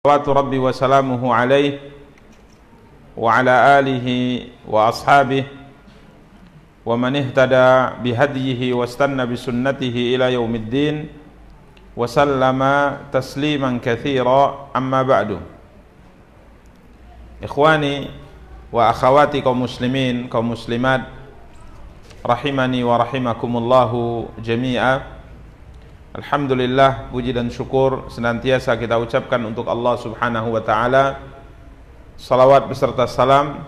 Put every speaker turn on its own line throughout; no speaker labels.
Salawatu Rabbi wa salamuhu alaihi wa ala alihi wa ashabihi wa man ihtada bihadiyihi wa istanna bisunnatihi ila yaumiddin wa sallama tasliman katsira, amma ba'du. Ikhwani wa akhawati kaum muslimin, kaum muslimat, rahimani wa rahimakumullahu jami'a. Alhamdulillah, puji dan syukur senantiasa kita ucapkan untuk Allah subhanahu wa ta'ala. Salawat beserta salam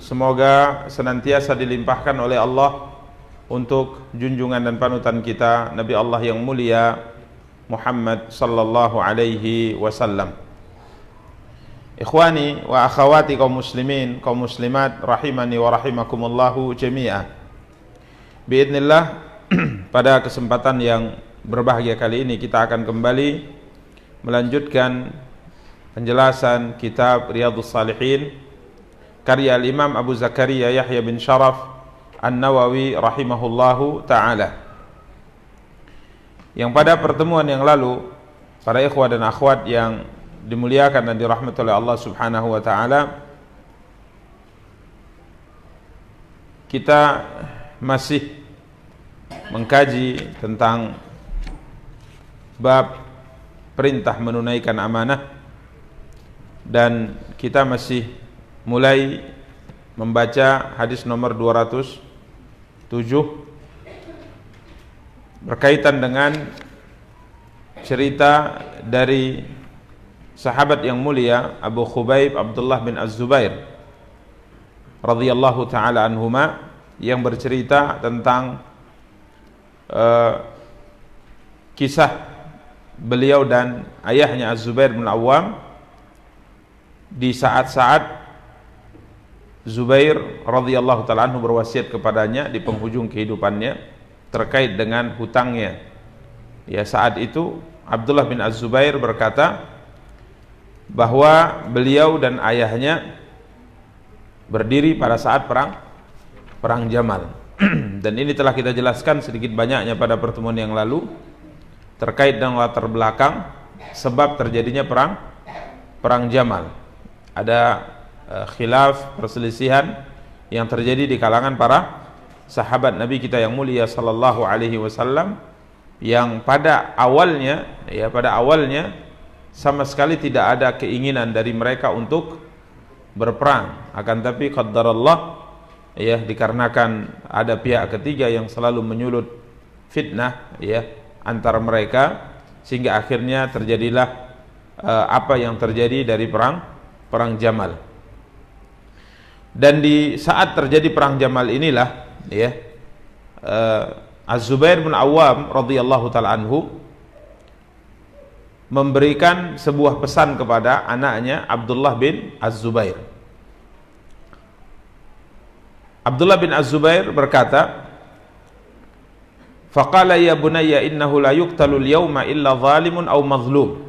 semoga senantiasa dilimpahkan oleh Allah untuk junjungan dan panutan kita Nabi Allah yang mulia Muhammad sallallahu alaihi wasallam. Ikhwani wa akhawati kaum muslimin, kaum muslimat, rahimani wa rahimakumullahu jami'a. Biidznillah, pada kesempatan yang berbahagia kali ini kita akan kembali melanjutkan penjelasan kitab Riyadhus Shalihin karya Imam Abu Zakaria Yahya bin Sharaf An-Nawawi rahimahullahu ta'ala, yang pada pertemuan yang lalu para ikhwah dan akhwat yang dimuliakan dan dirahmati oleh Allah subhanahu wa ta'ala, kita masih mengkaji tentang bab perintah menunaikan amanah, dan kita masih mulai membaca hadis nomor 207 berkaitan dengan cerita dari sahabat yang mulia Abu Khubaib Abdullah bin Az-Zubair radhiyallahu ta'ala anhuma, yang bercerita tentang kisah beliau dan ayahnya Az-Zubair bin Awam di saat-saat Zubair radhiyallahu ta'ala anhu berwasiat kepadanya di penghujung kehidupannya terkait dengan hutangnya. Ya, saat itu Abdullah bin Az-Zubair berkata bahwa beliau dan ayahnya berdiri pada saat perang Jamal. Dan ini telah kita jelaskan sedikit banyaknya pada pertemuan yang lalu terkait dengan latar belakang sebab terjadinya perang Jamal. Ada khilaf, perselisihan yang terjadi di kalangan para sahabat Nabi kita yang mulia sallallahu alaihi wasallam, yang pada awalnya sama sekali tidak ada keinginan dari mereka untuk berperang, akan tapi qaddarallah, dikarenakan ada pihak ketiga yang selalu menyulut fitnah antara mereka, sehingga akhirnya terjadilah apa yang terjadi dari perang Jamal. Dan di saat terjadi perang Jamal inilah Az-Zubair bin Awam radhiyallahu ta'ala anhu memberikan sebuah pesan kepada anaknya Abdullah bin Az-Zubair. Abdullah bin Az-Zubair berkata, faqala ya bunayya innahu la yuqtalul yawma illa zalimun aw mazlum.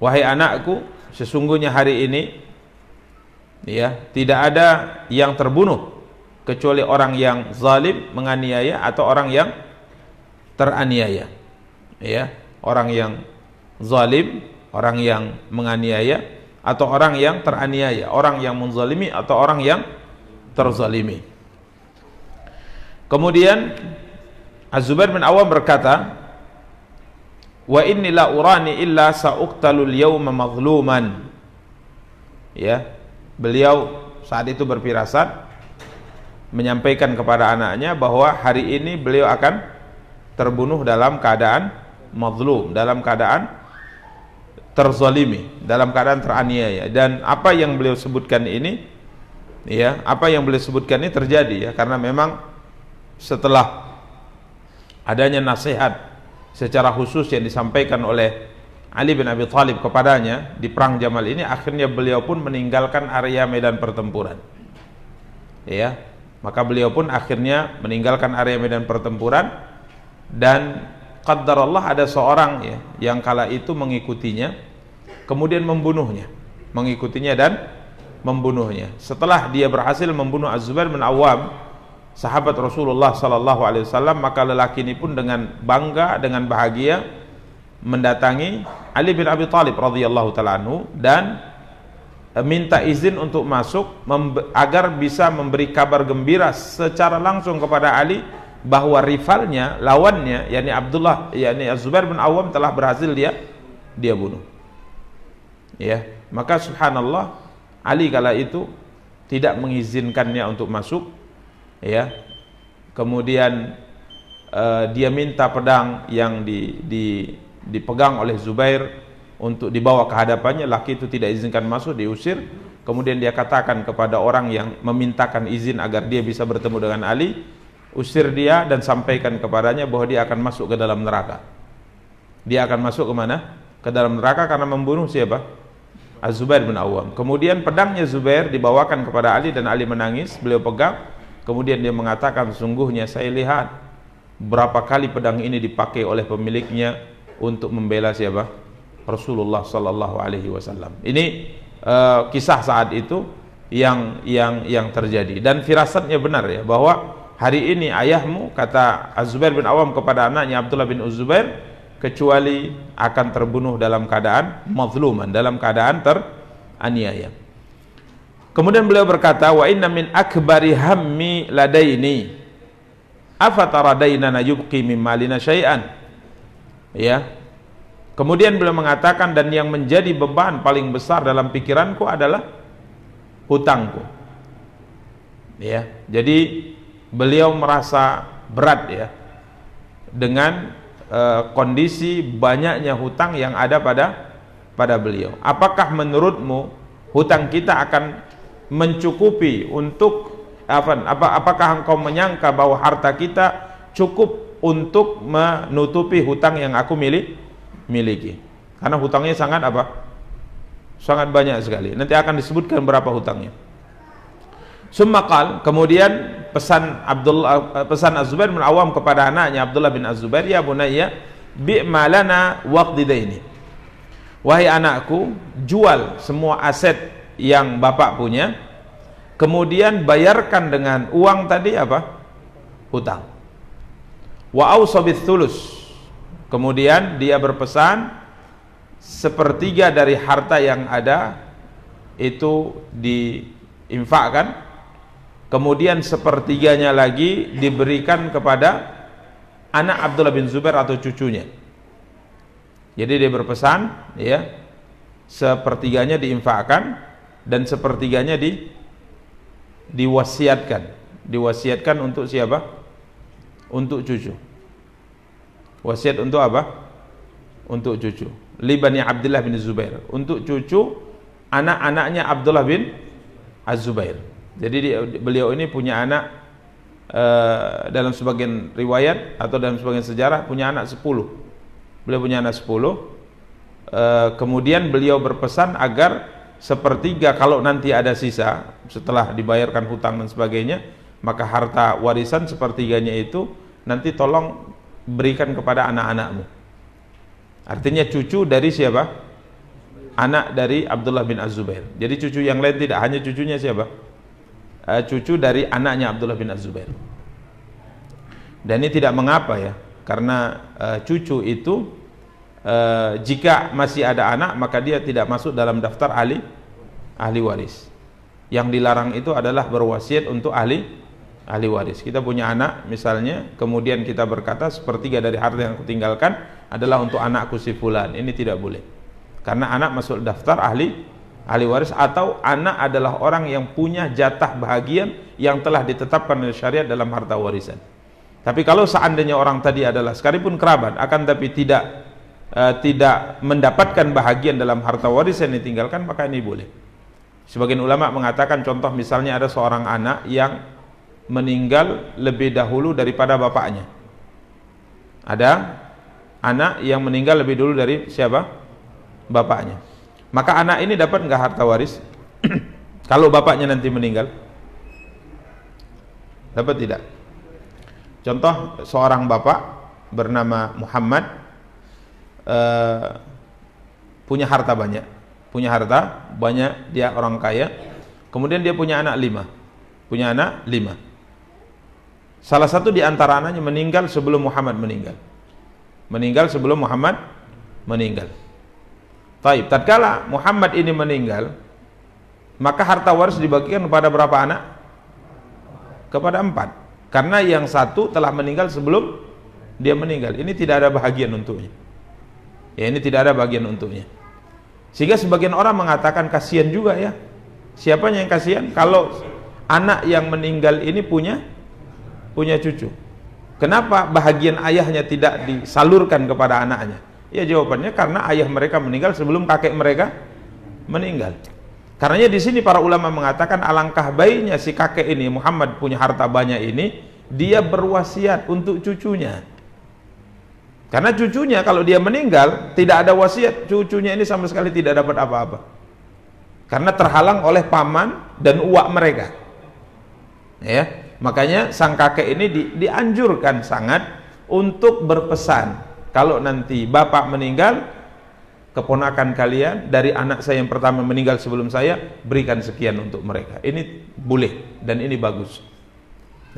Wahai anakku, sesungguhnya hari ini tidak ada yang terbunuh kecuali orang yang zalim, menganiaya, atau orang yang teraniaya. Orang yang zalim, orang yang menganiaya, atau orang yang teraniaya, orang yang menzalimi atau orang yang terzalimi. Kemudian Az-Zubair bin Awam berkata, wa inni la urani illa sa'uqtalul yawma mazluman. Beliau saat itu berfirasat menyampaikan kepada anaknya bahwa hari ini beliau akan terbunuh dalam keadaan mazlum, dalam keadaan terzalimi, dalam keadaan teraniaya. Dan apa yang beliau sebutkan ini terjadi karena memang setelah adanya nasihat secara khusus yang disampaikan oleh Ali bin Abi Thalib kepadanya di perang Jamal ini, akhirnya beliau pun meninggalkan area medan pertempuran. Maka beliau pun akhirnya meninggalkan area medan pertempuran, dan qaddarallah ada seorang yang kala itu mengikutinya, kemudian membunuhnya, Setelah dia berhasil membunuh Az-Zubair bin Awam, sahabat Rasulullah sallallahu alaihi wasallam, maka lelaki ini pun dengan bangga, dengan bahagia mendatangi Ali bin Abi Thalib radhiyallahu taala anhu dan minta izin untuk masuk agar bisa memberi kabar gembira secara langsung kepada Ali bahwa rivalnya, lawannya, yakni Abdullah, yakni Az-Zubair bin Awam telah berhasil dia bunuh. Ya, maka subhanallah Ali kala itu tidak mengizinkannya untuk masuk. Ya, kemudian dia minta pedang yang dipegang oleh Zubair untuk dibawa ke hadapannya. Laki itu tidak izinkan masuk, diusir. Kemudian dia katakan kepada orang yang memintakan izin agar dia bisa bertemu dengan Ali, usir dia dan sampaikan kepadanya bahwa dia akan masuk ke dalam neraka. Dia akan masuk ke mana? Ke dalam neraka karena membunuh siapa? Az-Zubair bin Awam. Kemudian pedangnya Zubair dibawakan kepada Ali dan Ali menangis, beliau pegang. Kemudian dia mengatakan, sungguhnya saya lihat berapa kali pedang ini dipakai oleh pemiliknya untuk membela siapa? Rasulullah sallallahu alaihi wasallam. Ini kisah saat itu yang terjadi, dan firasatnya benar ya, bahwa hari ini ayahmu, kata Az-Zubair bin Awam kepada anaknya Abdullah bin Az-Zubair, kecuali akan terbunuh dalam keadaan mazluman, dalam keadaan teraniaya. Kemudian beliau berkata, wa inna min akbari hammi ladaini afataradainana yubqi min malina syai'an. Ya. Kemudian beliau mengatakan, dan yang menjadi beban paling besar dalam pikiranku adalah hutangku. Ya. Jadi beliau merasa berat ya dengan kondisi banyaknya hutang yang ada pada beliau. Apakah menurutmu hutang kita akan mencukupi untuk apakah engkau menyangka bahwa harta kita cukup untuk menutupi hutang yang aku miliki? Karena hutangnya sangat sangat banyak sekali. Nanti akan disebutkan berapa hutangnya. Sumaqal, kemudian pesan Az-Zubair bin Awam kepada anaknya Abdullah bin Az-Zubair, ya bunayya bi'ma lana waqdidaini. Wahai anakku, jual semua aset yang bapak punya, kemudian bayarkan dengan uang tadi hutang. Wa ausa bits-thuluts. Kemudian dia berpesan sepertiga dari harta yang ada itu diinfakkan. Kemudian sepertiganya lagi diberikan kepada anak Abdullah bin Zubair atau cucunya. Jadi dia berpesan ya, sepertiganya diinfakkan dan sepertiganya diwasiatkan untuk siapa? Untuk cucu. Wasiat untuk apa? Untuk cucu. Libani Abdullah bin Zubair, untuk cucu anak-anaknya Abdullah bin Az-Zubair. Jadi beliau ini punya anak, dalam sebagian riwayat atau dalam sebagian sejarah punya anak 10. Beliau punya anak 10. Kemudian beliau berpesan agar sepertiga, kalau nanti ada sisa setelah dibayarkan hutang dan sebagainya, maka harta warisan sepertiganya itu nanti tolong berikan kepada anak-anakmu. Artinya cucu dari siapa? Anak dari Abdullah bin Az-Zubair. Jadi cucu yang lain tidak, hanya cucunya siapa? Cucu dari anaknya Abdullah bin Az-Zubair. Dan ini tidak mengapa ya, karena cucu itu jika masih ada anak maka dia tidak masuk dalam daftar ahli waris. Yang dilarang itu adalah berwasiat untuk ahli waris. Kita punya anak misalnya, kemudian kita berkata sepertiga dari harta yang aku tinggalkan adalah untuk anakku si fulan. Ini tidak boleh, karena anak masuk daftar ahli waris, atau anak adalah orang yang punya jatah bahagian yang telah ditetapkan oleh syariat dalam harta warisan. Tapi kalau seandainya orang tadi adalah sekalipun kerabat, akan tapi tidak mendapatkan bahagian dalam harta warisan yang ditinggalkan, maka ini boleh. Sebagian ulama mengatakan, contoh misalnya ada seorang anak yang meninggal lebih dahulu daripada bapaknya. Ada anak yang meninggal lebih dulu dari siapa? Bapaknya. Maka anak ini dapat enggak harta waris? Kalau bapaknya nanti meninggal, dapat tidak? Contoh, seorang bapak bernama Muhammad, punya harta banyak, dia orang kaya. Kemudian dia punya anak 5. Salah satu di antara anaknya meninggal sebelum Muhammad meninggal. meninggal. Taib, tatkala Muhammad ini meninggal, maka harta waris dibagikan kepada berapa anak? Kepada 4. Karena yang satu telah meninggal sebelum dia meninggal. Ini tidak ada bahagian untuknya. Ya, ini tidak ada bagian untuknya. Sehingga sebagian orang mengatakan kasihan juga ya. Siapanya yang kasihan? Kalau anak yang meninggal ini punya cucu. Kenapa bahagian ayahnya tidak disalurkan kepada anaknya? Ya jawabannya karena ayah mereka meninggal sebelum kakek mereka meninggal. Karenanya di sini para ulama mengatakan alangkah baiknya si kakek ini, Muhammad punya harta banyak ini, dia berwasiat untuk cucunya. Karena cucunya kalau dia meninggal tidak ada wasiat, cucunya ini sama sekali tidak dapat apa-apa. Karena terhalang oleh paman dan uak mereka. Ya, makanya sang kakek ini dianjurkan sangat untuk berpesan, kalau nanti bapak meninggal, keponakan kalian dari anak saya yang pertama meninggal sebelum saya, berikan sekian untuk mereka. Ini boleh dan ini bagus.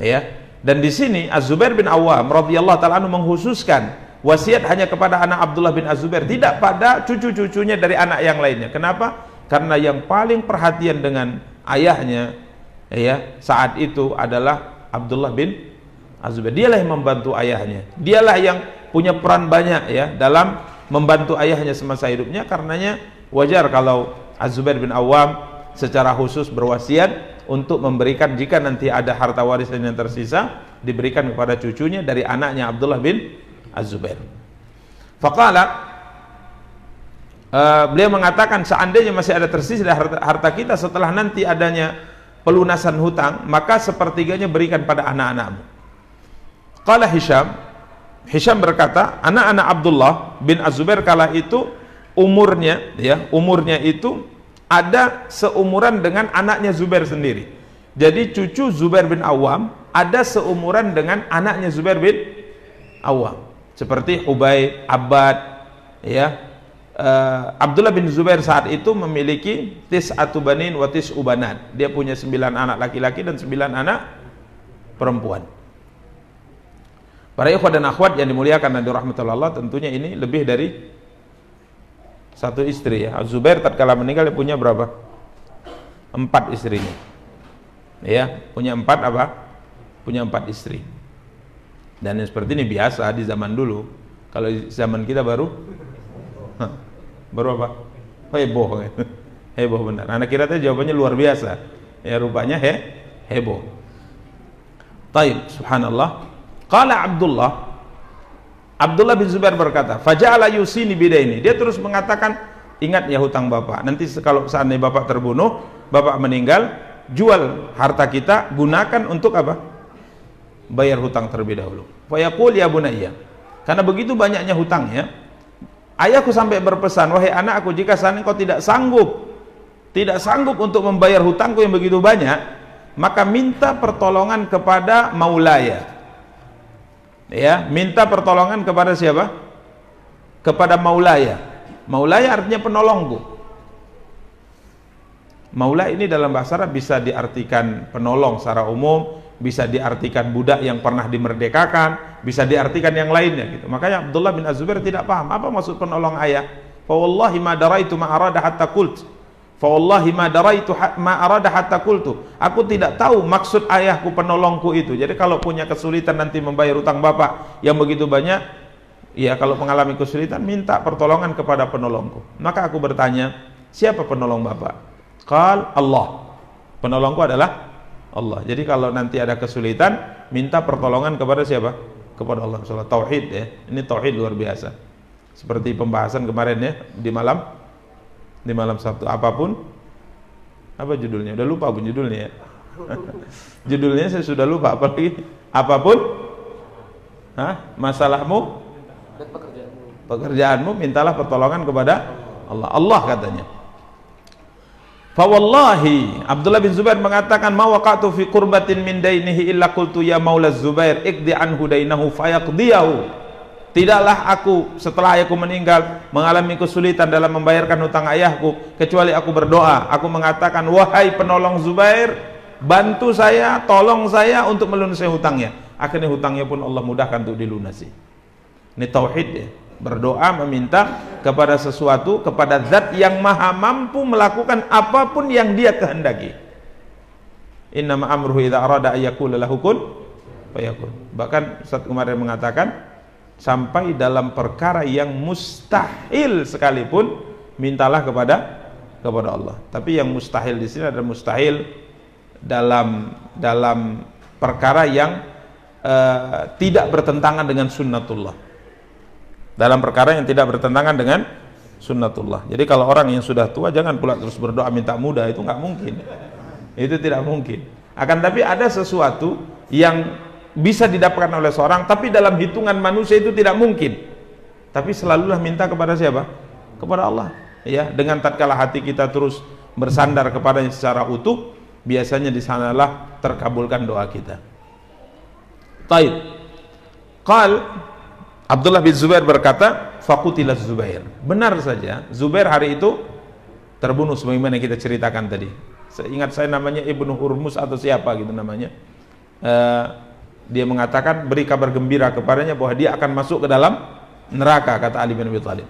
Ya. Dan di sini Az-Zubair bin Awam radhiyallahu taala anhu mengkhususkan wasiat hanya kepada anak Abdullah bin Az-Zubair, tidak pada cucu-cucunya dari anak yang lainnya. Kenapa? Karena yang paling perhatian dengan ayahnya ya saat itu adalah Abdullah bin Az-Zubair. Dialah yang membantu ayahnya. Dialah yang punya peran banyak ya dalam membantu ayahnya semasa hidupnya. Karenanya wajar kalau Az-Zubair bin Awam secara khusus berwasiat untuk memberikan, jika nanti ada harta warisan yang tersisa, diberikan kepada cucunya dari anaknya Abdullah bin Az-Zubair. Faqala, beliau mengatakan seandainya masih ada tersisa harta kita setelah nanti adanya pelunasan hutang, maka sepertiganya berikan pada anak-anakmu. Qala Hisham berkata, anak-anak Abdullah bin Az-Zubair kala itu umurnya itu ada seumuran dengan anaknya Zubair sendiri. Jadi cucu Zubair bin Awam ada seumuran dengan anaknya Zubair bin Awam. Seperti Ubay, Abbad, ya. Abdullah bin Zubair saat itu memiliki tis'atu banin wa tis'u banat. Dia punya 9 anak laki-laki dan 9 anak perempuan. Para ikhwah dan akhwat yang dimuliakan dan dirahmati Allah, tentunya ini lebih dari satu istri ya. Az-Zubair tatkala meninggal dia punya berapa? 4 istrinya. Ya, punya 4 apa? Punya 4 istri. Dan yang seperti ini biasa di zaman dulu. Kalau zaman kita baru apa? Heboh. Heboh benar. Anak kira tadi jawabannya luar biasa. Ya rupanya heboh. Taib, subhanallah. Qala Abdullah bin Zubair berkata, faja'ala yusini bidaini. Dia terus mengatakan, ingat ya hutang bapak. Nanti kalau seandainya bapak terbunuh, bapak meninggal, jual harta kita, gunakan untuk apa? Bayar hutang terlebih dahulu. Fa yaqul ya bunayya. Karena begitu banyaknya hutangnya, ayahku sampai berpesan, wahai anakku, jika seandainya kau tidak sanggup untuk membayar hutangku yang begitu banyak, maka minta pertolongan kepada maulaya. Ya, minta pertolongan kepada siapa? Kepada maulaya. Maulaya artinya penolongku. Maula ini dalam bahasa Arab bisa diartikan penolong secara umum, bisa diartikan budak yang pernah dimerdekakan, bisa diartikan yang lainnya gitu. Makanya Abdullah bin Az-Zubair tidak paham apa maksud penolong ayah. Fa wallahi ma daraitu ma arada hatta qult. Fa wallahi ma daraitu ma arada hatta qultu. Aku tidak tahu maksud ayahku penolongku itu. Jadi kalau punya kesulitan nanti membayar hutang bapak yang begitu banyak, ya kalau mengalami kesulitan minta pertolongan kepada penolongku. Maka aku bertanya, siapa penolong bapak? Qal Allah. Penolongku adalah Allah. Jadi kalau nanti ada kesulitan, minta pertolongan kepada siapa? Kepada Allah. Soal tauhid ya. Ini tauhid luar biasa. Seperti pembahasan kemarin ya di malam Sabtu. Apapun apa judulnya? Udah lupa pun judulnya ya. Judulnya saya sudah lupa. Apalagi apapun masalahmu dan pekerjaanmu mintalah pertolongan kepada Allah. Allah katanya. Fa wallahi, Abdullah bin Zubair mengatakan, ma waqatu fi qurbatin min dainihi illa qultu ya maula Zubair iqdi anhu dainahu fayaqdiyahu. Tidaklah aku setelah ayahku meninggal mengalami kesulitan dalam membayarkan hutang ayahku, kecuali aku berdoa, aku mengatakan, wahai penolong Zubair, bantu saya, tolong saya untuk melunasi hutangnya. Akhirnya hutangnya pun Allah mudahkan untuk dilunasi. Ini tauhid ya. Berdoa meminta kepada sesuatu, kepada zat yang maha mampu melakukan apapun yang dia kehendaki. Innama amruhu idza arada ayyakula lahu kun fayakun. Bahkan Ustaz kemarin mengatakan, sampai dalam perkara yang mustahil sekalipun mintalah kepada Allah. Tapi yang mustahil di sini adalah mustahil dalam perkara yang tidak bertentangan dengan sunnatullah. Dalam perkara yang tidak bertentangan dengan sunnatullah. Jadi kalau orang yang sudah tua jangan pula terus berdoa minta muda, itu nggak mungkin. Itu tidak mungkin. Akan tapi ada sesuatu yang bisa didapatkan oleh seorang, tapi dalam hitungan manusia itu tidak mungkin. Tapi selalulah minta kepada siapa? Kepada Allah. Ya, dengan tatkala hati kita terus bersandar kepadanya secara utuh, biasanya di sanalah terkabulkan doa kita. Taib. Qal Abdullah bin Zubair berkata, faqutila Zubair. Benar saja, Zubair hari itu terbunuh sebagaimana kita ceritakan tadi. Ingat saya namanya Ibnu Hurmus atau siapa gitu namanya. Dia mengatakan beri kabar gembira kepadanya bahwa dia akan masuk ke dalam neraka, kata Ali bin Abi Thalib.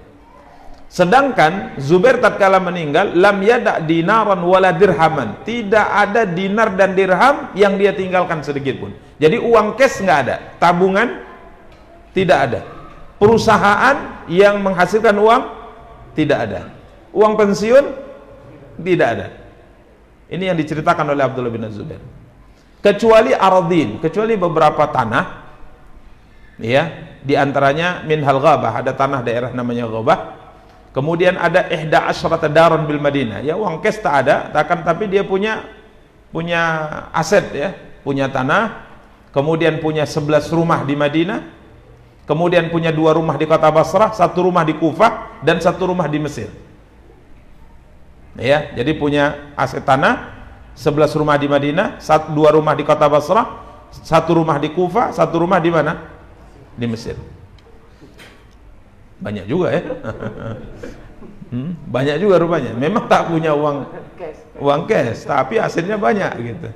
Sedangkan Zubair tatkala meninggal, lam yada dinaran wala dirhaman, tidak ada dinar dan dirham yang dia tinggalkan sedikit pun. Jadi uang cash nggak ada, tabungan tidak ada, perusahaan yang menghasilkan uang tidak ada, uang pensiun tidak ada. Ini yang diceritakan oleh Abdullah bin Zubair. Kecuali aradin, kecuali beberapa tanah, ya, diantaranya minhal ghabah, ada tanah daerah namanya ghabah. Kemudian ada ihda asyrata daron bil Madinah, ya uang cash tak ada, tapi dia punya aset, ya, punya tanah, kemudian punya 11 rumah di Madinah, kemudian punya 2 rumah di kota Basrah, 1 rumah di Kufah, dan 1 rumah di Mesir. Ya, jadi punya aset tanah, 11 rumah di Madinah, 2 rumah di kota Basrah, 1 rumah di Kufah, 1 rumah di mana? Di Mesir. Banyak juga ya. Banyak juga rupanya. Memang tak punya uang cash, tapi asetnya banyak gitu.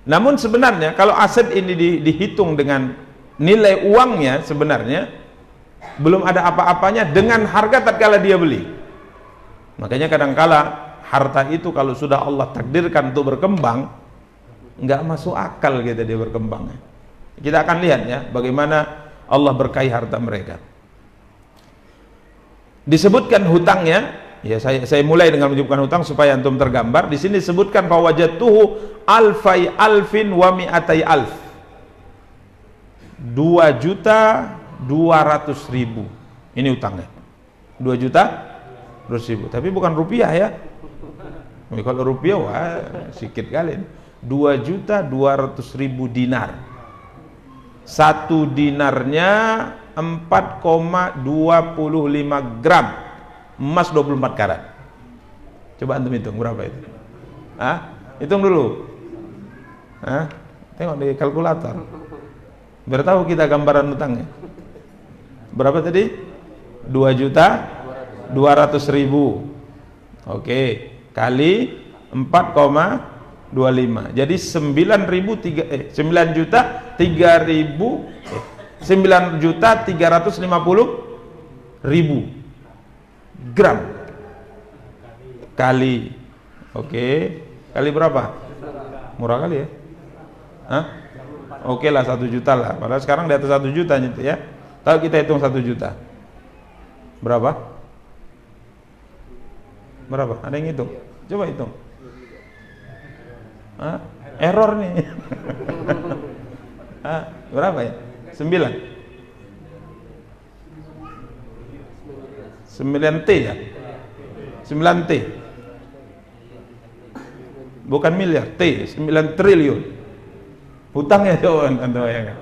Namun sebenarnya kalau aset ini dihitung dengan nilai uangnya, sebenarnya belum ada apa-apanya dengan harga tatkala dia beli. Makanya kadangkala harta itu kalau sudah Allah takdirkan untuk berkembang, nggak masuk akal gitu dia berkembang. Kita akan lihat ya bagaimana Allah berkahi harta mereka. Disebutkan hutangnya, ya saya mulai dengan menyebutkan hutang supaya antum tergambar. Di sini disebutkan fawajatuhu alfai alfin wa mi'atai alf, 2.200.000. Ini hutangnya 2.200.000, tapi bukan rupiah ya. Kalau rupiah wah sedikit kali. 2.200.000 dinar. 1 dinarnya 4,25 gram emas 24 karat. Coba antum hitung berapa itu? Hitung dulu. Tengok di kalkulator. Biar tahu kita gambaran hutangnya. Berapa tadi? 2.200.000. Oke, kali 4,25. Jadi 9.350.000 gram kali, oke, kali berapa? Murah kali ya? Oke lah 1 juta lah. Padahal sekarang di atas 1 juta ya. Kalau kita hitung 1 juta, berapa? Berapa? Ada yang hitung? Coba hitung. Error nih. Berapa ya? 9T ya? 9T. Bukan miliar, T, 9 triliun. Hutangnya coba Anda bayangkan.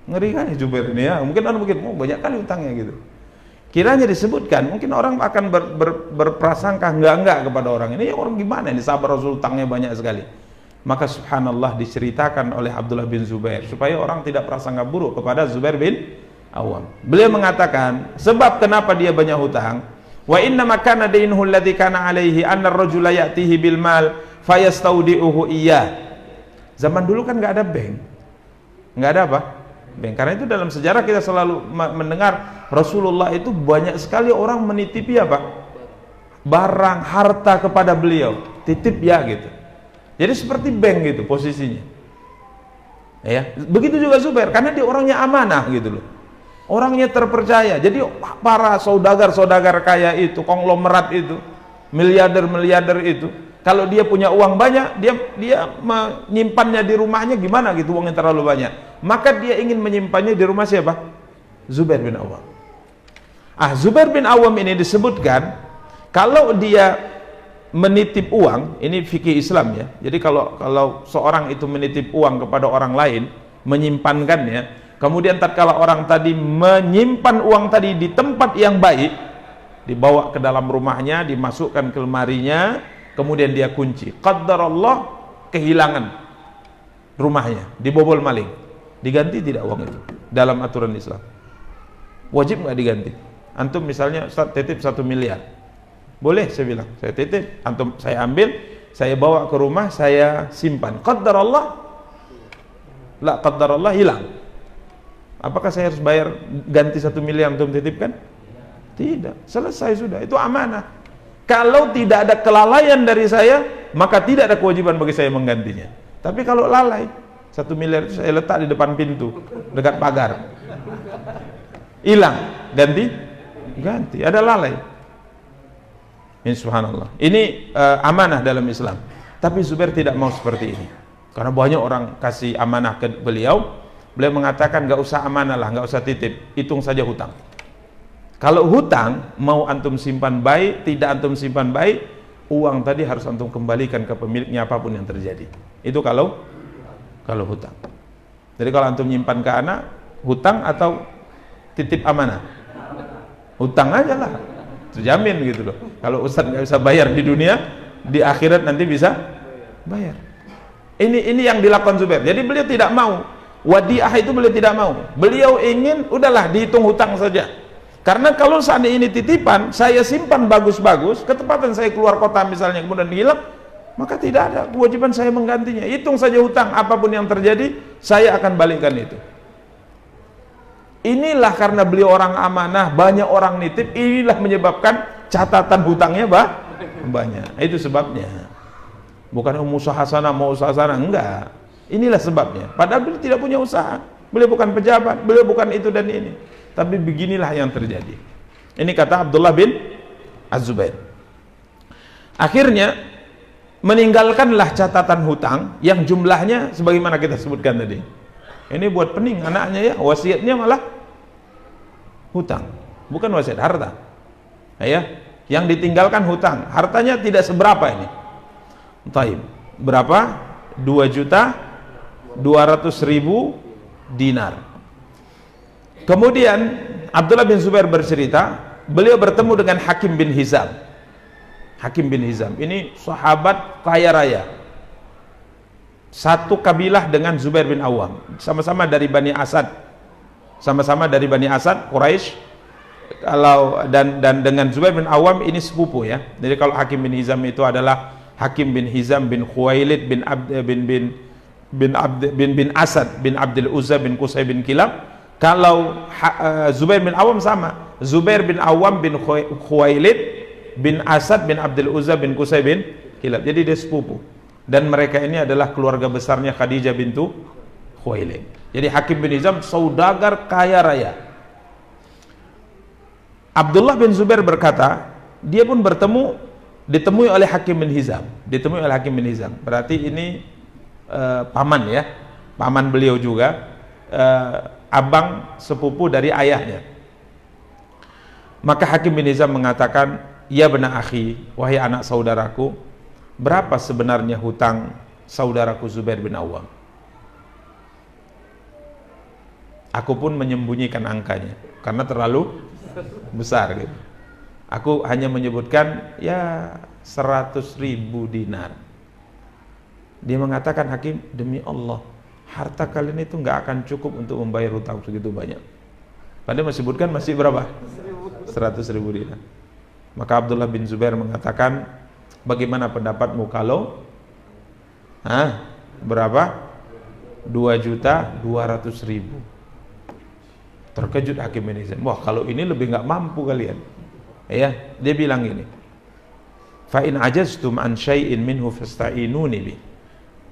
Ngeri kan ya Jubair ini ya. Mungkin orang mungkin banyak kali hutangnya gitu. Kiranya disebutkan, mungkin orang akan berprasangka enggak kepada orang ini. Ya orang gimana ini sahabat Rasul hutangnya banyak sekali. Maka subhanallah diceritakan oleh Abdullah bin Zubair supaya orang tidak prasangka buruk kepada Zubair bin Awam. Beliau mengatakan sebab kenapa dia banyak hutang, wa inna makana dainuhu alladhi kana alaihi anna ar-rajula ya'tihi bil mal fayastaudi'uhu iyyah. Zaman dulu kan enggak ada bank. Enggak ada apa? bank. Karena itu dalam sejarah kita selalu mendengar Rasulullah itu banyak sekali orang menitipi apa? Barang, harta kepada beliau, titip ya gitu. Jadi seperti bank gitu posisinya. Ya, begitu juga Zubair, karena dia orangnya amanah gitu loh. Orangnya terpercaya. Jadi para saudagar-saudagar kaya itu, konglomerat itu, miliarder-miliarder itu, kalau dia punya uang banyak, dia menyimpannya di rumahnya gimana gitu, uangnya terlalu banyak. Maka dia ingin menyimpannya di rumah siapa? Zubair bin Awam. Zubair bin Awam ini disebutkan kalau dia menitip uang, ini fikih Islam ya. Jadi kalau seorang itu menitip uang kepada orang lain, menyimpankannya, kemudian tatkala orang tadi menyimpan uang tadi di tempat yang baik, dibawa ke dalam rumahnya, dimasukkan ke lemarinya, kemudian dia kunci. Qaddarallah kehilangan rumahnya, dibobol maling. Diganti tidak uang itu? Dalam aturan Islam. Wajib nggak diganti? Antum misalnya Ustaz titip 1 miliar. Boleh saya bilang, saya titip, antum saya ambil, saya bawa ke rumah, saya simpan. Qaddarallah, la qaddarallah hilang. Apakah saya harus bayar ganti 1 miliar antum titipkan? Tidak, selesai sudah, itu amanah. Kalau tidak ada kelalaian dari saya, maka tidak ada kewajiban bagi saya menggantinya. Tapi kalau lalai, 1 miliar itu saya letak di depan pintu, dekat pagar, hilang, ganti, ada lalai. Subhanallah. Ini amanah dalam Islam. Tapi Zubair tidak mau seperti ini. Karena banyak orang kasih amanah ke beliau. Beliau mengatakan, gak usah amanah lah, gak usah titip, hitung saja hutang. Kalau hutang, mau antum simpan baik, tidak antum simpan baik, uang tadi harus antum kembalikan ke pemiliknya apapun yang terjadi. Itu kalau hutang. Jadi kalau antum nyimpan ke anak, hutang atau titip amanah? Hutang aja lah, terjamin gitu loh. Kalau ustaz nggak bisa bayar di dunia, di akhirat nanti bisa bayar. Ini yang dilakukan Zubair. Jadi beliau tidak mau wadiah itu, beliau tidak mau. Beliau ingin udahlah dihitung hutang saja. Karena kalau seandainya ini titipan, saya simpan bagus-bagus, ketepatan saya keluar kota misalnya kemudian hilang, maka tidak ada kewajiban saya menggantinya. Hitung saja hutang, apapun yang terjadi, saya akan balikkan itu. Inilah karena beliau orang amanah, banyak orang nitip, inilah menyebabkan catatan hutangnya banyak. Itu sebabnya. Bukan usaha sana mau usaha sana, enggak. Inilah sebabnya. Padahal beliau tidak punya usaha. Beliau bukan pejabat, beliau bukan itu dan ini. Tapi beginilah yang terjadi. Ini kata Abdullah bin Az-Zubair. Akhirnya meninggalkanlah catatan hutang yang jumlahnya sebagaimana kita sebutkan tadi. Ini buat pening anaknya ya, wasiatnya malah hutang, bukan wasiat harta. Ya, yang ditinggalkan hutang, hartanya tidak seberapa ini. Taib, berapa? 2.200.000 dinar. Kemudian Abdullah bin Zubair bercerita, beliau bertemu dengan Hakim bin Hizam. Hakim bin Hizam ini sahabat kaya raya, satu kabilah dengan Zubair bin Awam, sama-sama dari Bani Asad, Quraisy. Dan dengan Zubair bin Awam ini sepupu ya. Jadi kalau Hakim bin Hizam itu adalah Hakim bin Hizam bin Khuwailid bin Asad bin Abdul Uzza bin Qusay bin Kilab. Kalau Zubair bin Awam sama, Zubair bin Awam bin Khuwailid bin Asad bin Abdul Uzza bin Qusay bin Kilab. Jadi dia sepupu. Dan mereka ini adalah keluarga besarnya Khadijah bintu Khuwailid. Jadi Hakim bin Hizam saudagar kaya raya. Abdullah bin Zubair berkata, dia pun ditemui oleh Hakim bin Hizam. Berarti ini paman ya, paman beliau juga, abang sepupu dari ayahnya. Maka Hakim bin Hizam mengatakan, ya bena akhi, wahai anak saudaraku, berapa sebenarnya hutang saudaraku Zubair bin Awam? Aku pun menyembunyikan angkanya karena terlalu besar gitu. Aku hanya menyebutkan ya 100.000 dinar. Dia mengatakan, Hakim, demi Allah, harta kalian itu nggak akan cukup untuk membayar hutang segitu banyak. Padahal sebutkan masih berapa? 100.000 dinar. Maka Abdullah bin Zubair mengatakan, bagaimana pendapatmu kalau berapa? 2.200.000. Terkejut Hakim bin Hizam. Wah, kalau ini lebih nggak mampu kalian. Ya, dia bilang gini. Fa in ajaztum an syai'in minhu fasta'inuni bi.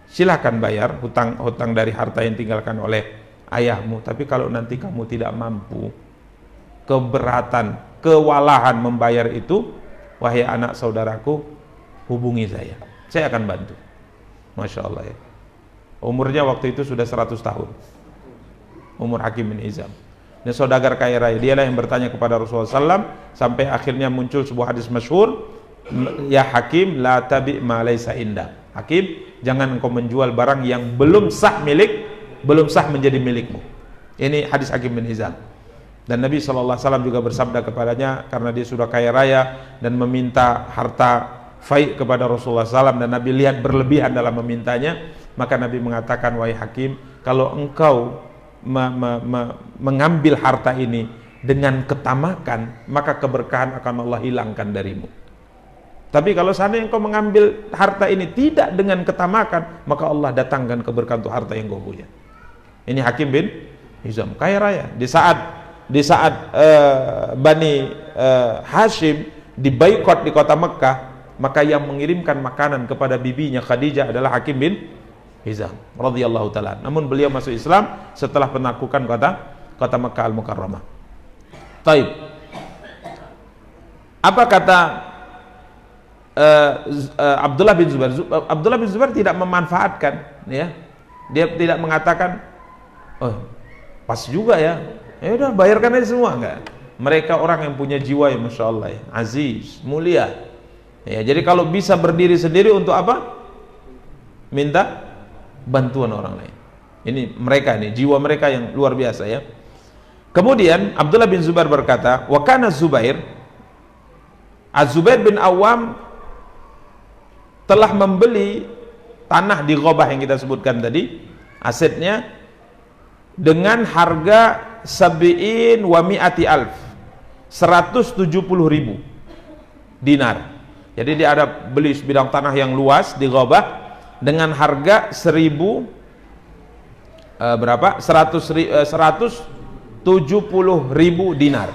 Silakan bayar hutang dari harta yang tinggalkan oleh ayahmu, tapi kalau nanti kamu tidak mampu, keberatan, kewalahan membayar itu, wahai anak saudaraku, hubungi saya akan bantu. Masya Allah ya. Umurnya waktu itu sudah 100 tahun umur Hakim bin Hizam. Ini saudagar kaya raya, dialah yang bertanya kepada Rasulullah SAW, sampai akhirnya muncul sebuah hadis masyhur, ya Hakim la tabi' ma laysa indak. Hakim, jangan engkau menjual barang yang belum sah menjadi milikmu. Ini hadis Hakim bin Hizam. Dan Nabi SAW juga bersabda kepadanya, karena dia sudah kaya raya dan meminta harta fai' kepada Rasulullah SAW, dan Nabi lihat berlebihan dalam memintanya, maka Nabi mengatakan, wahai Hakim, kalau engkau mengambil harta ini dengan ketamakan, maka keberkahan akan Allah hilangkan darimu. Tapi kalau seandainya engkau mengambil harta ini tidak dengan ketamakan, maka Allah datangkan keberkahan untuk harta yang kau punya. Ini Hakim bin Hizam, kaya raya. Di saat Bani Hashim diboikot di kota Mekah, maka yang mengirimkan makanan kepada bibinya Khadijah adalah Hakim bin Hizam radhiyallahu taala. Namun beliau masuk Islam setelah penaklukan kota Mekah Al-Mukarramah. Taib. Apa kata Abdullah bin Zubair? Abdullah bin Zubair tidak memanfaatkan, ya. Dia tidak mengatakan, "Oh, pas juga ya. Ya udah bayarkan aja semua." Enggak. Mereka orang yang punya jiwa yang Masya Allah ya, aziz, mulia. Ya, jadi kalau bisa berdiri sendiri untuk apa? Minta bantuan orang lain. Ini mereka, ini jiwa mereka yang luar biasa ya. Kemudian Abdullah bin Zubair berkata, wa kana Zubair, Az-Zubair bin Awam telah membeli tanah di Ghabah yang kita sebutkan tadi, asetnya dengan harga sabi'in wa mi'ati alf, 170.000 dinar. Jadi dia ada beli sebidang tanah yang luas di Ghabah dengan harga 170.000 dinar.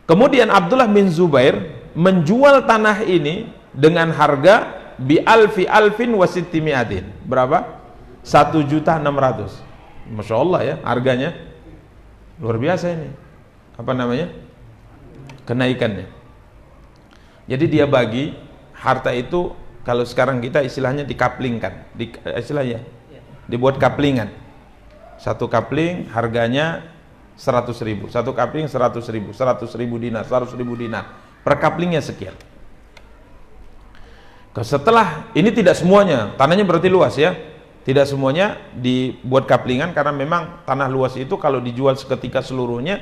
Kemudian Abdullah bin Zubair menjual tanah ini dengan harga bi alfin wa sittimi'atin. Berapa? 1.600.000. Masya Allah ya, harganya luar biasa ini. Apa namanya? Kenaikannya. Jadi dia bagi harta itu, kalau sekarang kita istilahnya dikaplingkan, istilahnya dibuat kaplingan. Satu kapling harganya 100.000, satu kapling 100.000, 100.000 dinar, 100.000 dinar. Per kaplingnya sekian. Setelah ini tidak semuanya, tanahnya berarti luas ya. Tidak semuanya dibuat kaplingan, karena memang tanah luas itu kalau dijual seketika seluruhnya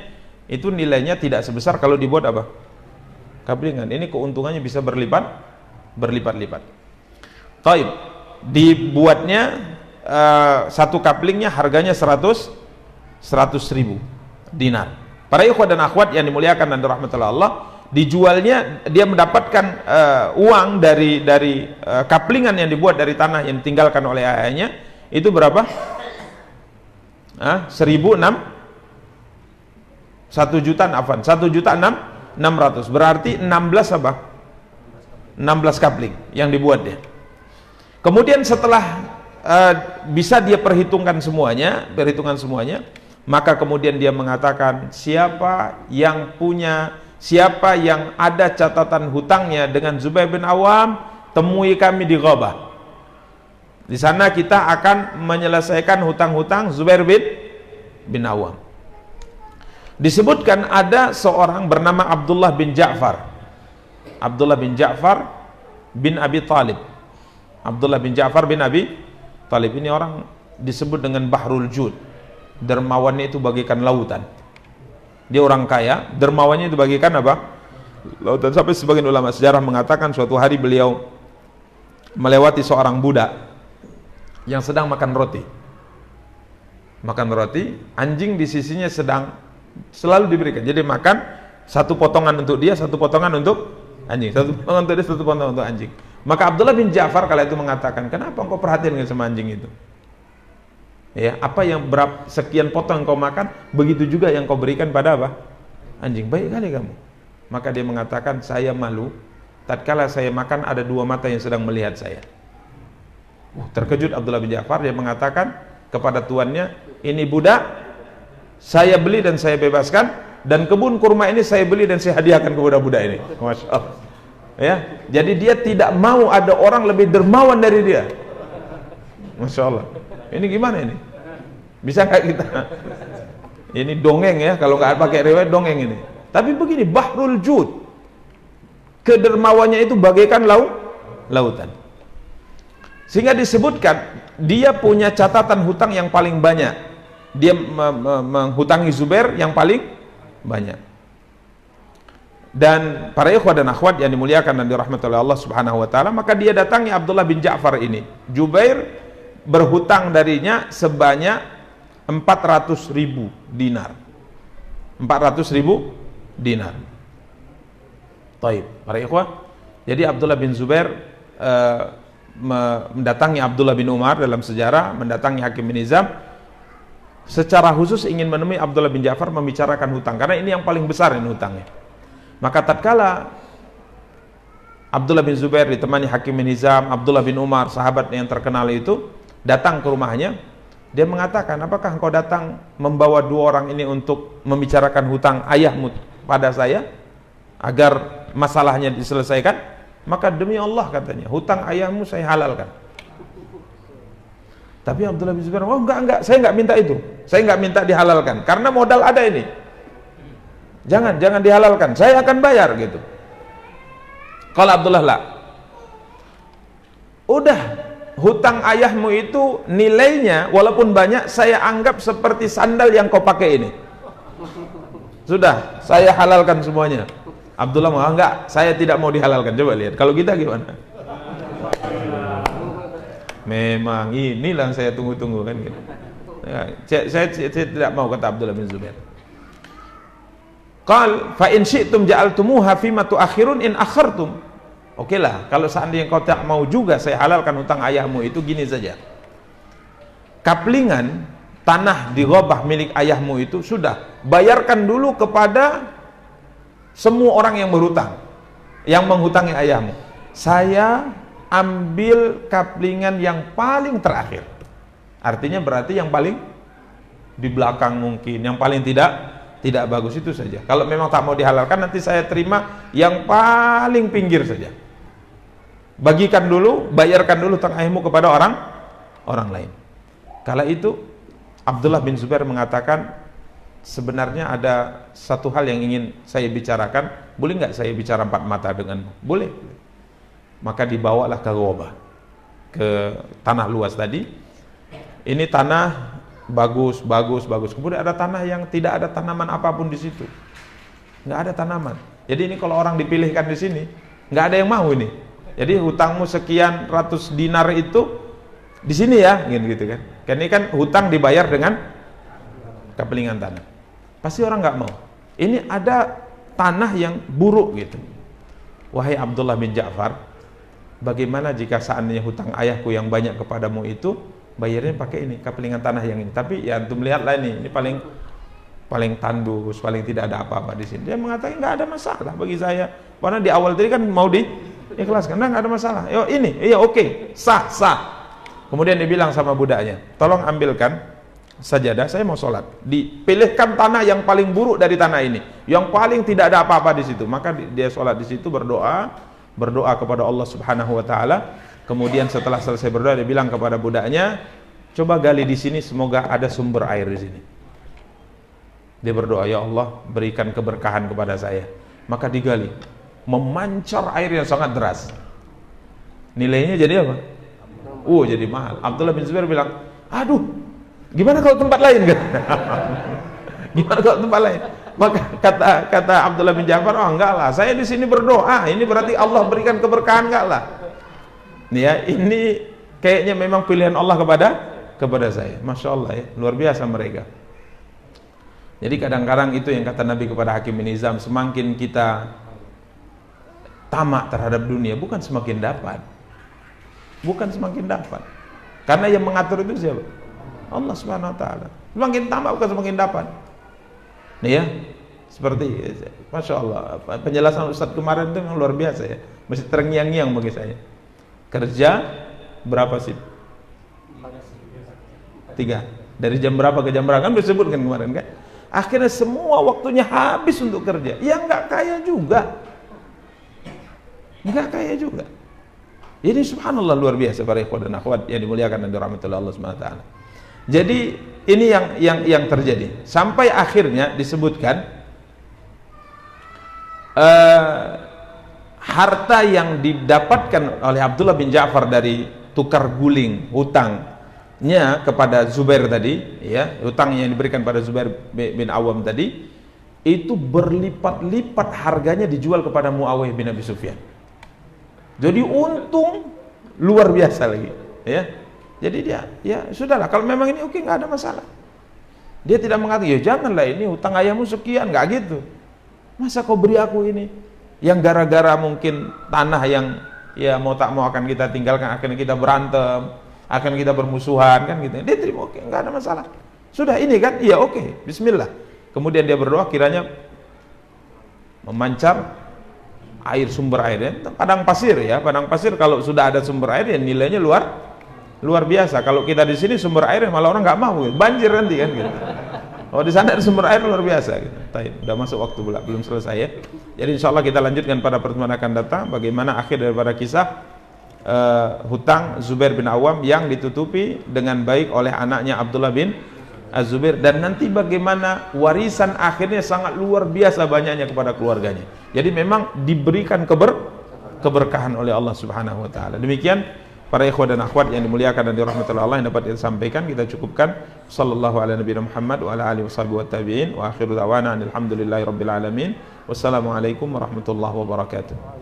itu nilainya tidak sebesar kalau dibuat apa? Kaplingan. Ini keuntungannya bisa berlipat-lipat. Taib, dibuatnya satu kaplingnya harganya 100.000 dinar. Para ikhwat dan akhwat yang dimuliakan dan dirahmati Allah, dijualnya dia mendapatkan uang dari kaplingan yang dibuat dari tanah yang ditinggalkan oleh ayahnya itu berapa? 1.600.000, berarti 16 apa? 16 kapling yang dibuat dia. Kemudian setelah bisa dia perhitungkan semuanya, maka kemudian dia mengatakan, siapa yang ada catatan hutangnya dengan Zubair bin Awam, temui kami di Ghabah. Di sana kita akan menyelesaikan hutang-hutang Zubair bin Awam. Disebutkan ada seorang bernama Abdullah bin Ja'far bin Abi Talib. Abdullah bin Ja'far bin Abi Talib ini orang disebut dengan Bahrul Jud. Dermawannya itu bagaikan lautan. Dia orang kaya, dermawannya itu bagaikan apa? Lautan. Sampai sebagian ulama sejarah mengatakan suatu hari beliau melewati seorang budak yang sedang makan roti. Anjing di sisinya selalu diberikan. Jadi makan satu potongan untuk dia, satu potongan untuk anjing, satu potongan untuk dia, satu potongan untuk anjing. Maka Abdullah bin Ja'far kala itu mengatakan, kenapa engkau perhatian sama anjing itu? Ya, apa yang berapa sekian potong yang kau makan, begitu juga yang kau berikan pada apa? Anjing. Baik kali kamu. Maka dia mengatakan, saya malu tatkala saya makan ada dua mata yang sedang melihat saya. Terkejut Abdullah bin Ja'far, dia mengatakan kepada tuannya, ini budak saya beli dan saya bebaskan, dan kebun kurma ini saya beli dan saya hadiahkan kepada budak ini. Masya Allah. Ya, jadi dia tidak mau ada orang lebih dermawan dari dia. Masya Allah. Ini gimana ini? Bisa nggak kita? Ini dongeng ya, kalau nggak pakai riwayat dongeng ini. Tapi begini, bahrul jud, kedermawannya itu bagaikan lautan. Sehingga disebutkan dia punya catatan hutang yang paling banyak. Dia menghutangi Zubair yang paling banyak. Dan para ikhwah dan akhwat yang dimuliakan dan dirahmati oleh Allah Subhanahu wa taala, maka dia datangi Abdullah bin Ja'far ini. Zubair berhutang darinya sebanyak 400.000 dinar. 400.000 dinar. Taib, para ikhwah. Jadi Abdullah bin Zubair mendatangi Abdullah bin Umar dalam sejarah, mendatangi Hakim bin Hizam secara khusus ingin menemui Abdullah bin Ja'far membicarakan hutang, karena ini yang paling besar ini hutangnya. Maka tatkala Abdullah bin Zubair ditemani Hakim bin Hizam, Abdullah bin Umar, sahabat yang terkenal itu, datang ke rumahnya, dia mengatakan, apakah engkau datang membawa dua orang ini untuk membicarakan hutang ayahmu pada saya agar masalahnya diselesaikan? Maka demi Allah katanya, hutang ayahmu saya halalkan. Tapi Abdullah bin Zubair, oh enggak, saya enggak minta itu, saya enggak minta dihalalkan, karena modal ada ini. Jangan dihalalkan, saya akan bayar gitu. Kalau Abdullah lah, udah, hutang ayahmu itu nilainya walaupun banyak, saya anggap seperti sandal yang kau pakai ini. Sudah, saya halalkan semuanya. Abdullah mau, enggak, saya tidak mau dihalalkan. Coba lihat, kalau kita gimana? Memang inilah yang saya tunggu-tunggu kan gitu. Ya, saya tidak mau, kata Abdullah bin Zubair. Qal fa in syi'tum ja'altumuha fima tu'akhirun in akhartum. Oke lah, kalau seandainya kau tak mau juga saya halalkan hutang ayahmu itu, gini saja. Kaplingan tanah di Ghabah milik ayahmu itu sudah bayarkan dulu kepada semua orang yang berhutang, yang menghutangi ayahmu. Saya ambil kaplingan yang paling terakhir. Artinya berarti yang paling di belakang mungkin, yang paling tidak bagus itu saja. Kalau memang tak mau dihalalkan, nanti saya terima yang paling pinggir saja. Bagikan dulu, bayarkan dulu hutang ayahmu kepada orang lain. Kala itu Abdullah bin Zubair mengatakan, sebenarnya ada satu hal yang ingin saya bicarakan, boleh nggak saya bicara empat mata denganmu? Boleh. Maka dibawalah ke Ghabah, ke tanah luas tadi. Ini tanah bagus. Kemudian ada tanah yang tidak ada tanaman apapun di situ, nggak ada tanaman. Jadi ini kalau orang dipilihkan di sini, nggak ada yang mau ini. Jadi hutangmu sekian ratus dinar itu di sini ya, gitu kan? Karena ini kan hutang dibayar dengan kepelingan tanah. Pasti orang nggak mau. Ini ada tanah yang buruk gitu. Wahai Abdullah bin Ja'far, bagaimana jika seandainya hutang ayahku yang banyak kepadamu itu bayarnya pakai ini, kepelingan tanah yang ini. Tapi ya antum lihatlah ini paling tandus, paling tidak ada apa-apa di sini. Dia mengatakan nggak ada masalah bagi saya. Karena di awal tadi kan mau diikhlaskan, nggak ada masalah. Yo ini, iya oke, sah. Kemudian dia bilang sama budaknya, tolong ambilkan sajadah, saya mau sholat. Dipilihkan tanah yang paling buruk dari tanah ini, yang paling tidak ada apa-apa di situ. Maka dia sholat di situ, berdoa kepada Allah Subhanahu Wa Taala. Kemudian setelah selesai berdoa, dia bilang kepada budaknya, coba gali di sini, semoga ada sumber air di sini. Dia berdoa, ya Allah, berikan keberkahan kepada saya. Maka digali, memancar air yang sangat deras. Nilainya jadi apa? Jadi mahal. Abdullah bin Zubair bilang, aduh, gimana kalau tempat lain? Gimana kalau tempat lain? Maka kata Abdullah bin Ja'far, oh enggak lah, saya di sini berdoa, ini berarti Allah berikan keberkahan, enggak lah. Ya, ini kayaknya memang pilihan Allah kepada saya. Masya Allah ya, luar biasa mereka. Jadi kadang-kadang itu yang kata Nabi kepada Hakim bin Hizam, semakin kita tamak terhadap dunia, bukan semakin dapat. Karena yang mengatur itu siapa? Allah Subhanahu wa taala. Semakin tambah bukan semakin dapat. Nih ya, seperti Masya Allah, penjelasan Ustadz kemarin itu yang luar biasa ya, masih terngiang-ngiang bagi saya. Kerja berapa sih? 3. Dari jam berapa ke jam berapa, kan disebutkan kemarin kan? Akhirnya semua waktunya habis untuk kerja. Ya nggak kaya juga, nggak kaya juga. Jadi subhanallah, luar biasa para ikhwan dan akhwat yang dimuliakan dan dirahmati Allah Subhanahu wa taala. Jadi ini yang terjadi sampai akhirnya disebutkan harta yang didapatkan oleh Abdullah bin Ja'far dari tukar guling hutangnya kepada Zubair tadi, ya, hutang yang diberikan pada Zubair bin Awam tadi, itu berlipat-lipat harganya dijual kepada Muawiyah bin Abi Sufyan. Jadi untung luar biasa lagi, ya. Jadi dia, ya sudahlah, kalau memang ini oke, nggak ada masalah. Dia tidak mengatakan, ya janganlah, ini hutang ayahmu sekian, nggak gitu. Masa kau beri aku ini? Yang gara-gara mungkin tanah yang ya mau tak mau akan kita tinggalkan, akan kita berantem, akan kita bermusuhan, kan gitu. Dia terima, oke, nggak ada masalah. Sudah ini kan, iya oke, bismillah. Kemudian dia berdoa kiranya memancar air, sumber airnya, padang pasir ya, padang pasir kalau sudah ada sumber air ya nilainya luar biasa. Kalau kita di sini sumber air malah orang nggak mau, gitu. Banjir nanti kan gitu. Oh di sana ada sumber air luar biasa gitu. Udah masuk waktu pula, belum selesai ya. Jadi insya Allah kita lanjutkan pada pertemuan akan datang bagaimana akhir daripada kisah hutang Zubair bin Awam yang ditutupi dengan baik oleh anaknya Abdullah bin Az-Zubair, dan nanti bagaimana warisan akhirnya sangat luar biasa banyaknya kepada keluarganya. Jadi memang diberikan keberkahan oleh Allah Subhanahu wa taala. Demikian para ikhwan dan akhwat yang dimuliakan dan dirahmati Allah yang dapat kita sampaikan, kita cukupkan. Sallallahu ala nabiyina Muhammad wa ala alihi washabihi wa tabi'in wa akhiru da'wana alhamdulillahi rabbil alamin. Wassalamualaikum warahmatullahi wabarakatuh.